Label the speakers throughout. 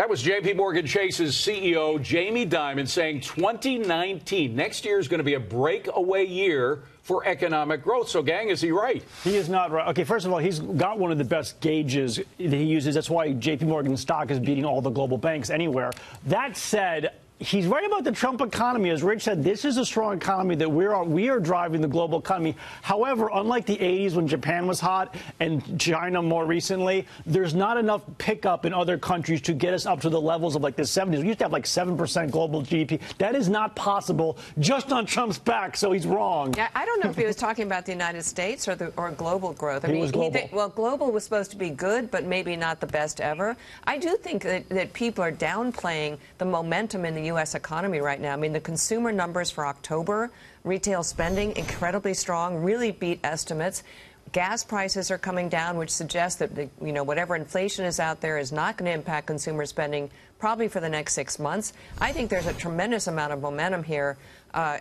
Speaker 1: That was JPMorgan Chase's CEO, Jamie Dimon, saying 2019, next year, is going to be a breakaway year for economic growth. So, gang, is he right?
Speaker 2: He is not right. Okay, first of all, he's got one of the best gauges that he uses. That's why JPMorgan stock is beating all the global banks anywhere. That said, he's right about the Trump economy. As Rich said, this is a strong economy that we are driving the global economy. However, unlike the 80s when Japan was hot and China more recently, there's not enough pickup in other countries to get us up to the levels of like the 70s. We used to have like 7% global GDP. That is not possible just on Trump's back, so he's wrong.
Speaker 3: Yeah, I don't know if he was talking about the United States or global growth. I mean,
Speaker 2: was global.
Speaker 3: Well, global was supposed to be good, but maybe not the best ever. I do think that people are downplaying the momentum in the U.S. economy right now. I mean, the consumer numbers for October, retail spending, incredibly strong, really beat estimates. Gas prices are coming down, which suggests that whatever inflation is out there is not going to impact consumer spending probably for the next 6 months. I think there's a tremendous amount of momentum here,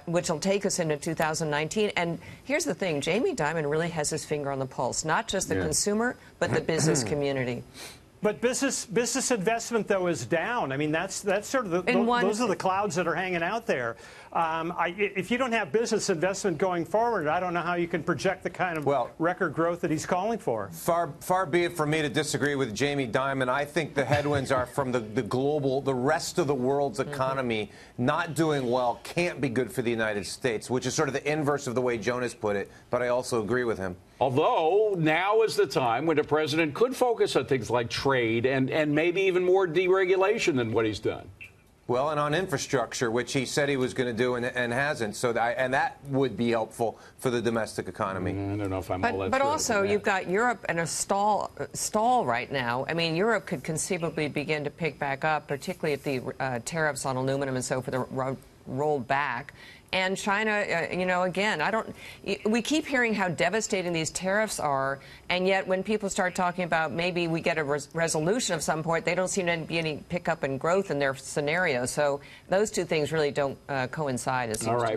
Speaker 3: which will take us into 2019. And here's the thing. Jamie Dimon really has his finger on the pulse, not just the consumer, but the business community.
Speaker 4: But business investment, though, is down. I mean, that's sort of those are the clouds that are hanging out there. If you don't have business investment going forward, I don't know how you can project the kind of record growth that he's calling for.
Speaker 5: Far be it from me to disagree with Jamie Dimon. I think the headwinds are from the rest of the world's economy not doing well. Can't be good for the United States, which is sort of the inverse of the way Jonas put it. But I also agree with him.
Speaker 1: Although now is the time when the president could focus on things like trade and maybe even more deregulation than what he's done.
Speaker 5: Well, and on infrastructure, which he said he was going to do and hasn't. So that would be helpful for the domestic economy.
Speaker 1: I don't know if I'm all that
Speaker 3: But
Speaker 1: sure
Speaker 3: also, you've got Europe in a stall right now. I mean, Europe could conceivably begin to pick back up, particularly if the tariffs on aluminum and so forth are rolled back. And China, again, we keep hearing how devastating these tariffs are, and yet when people start talking about maybe we get a resolution of some point, they don't seem to be any pickup in growth in their scenario. So those two things really don't coincide, it seems to me.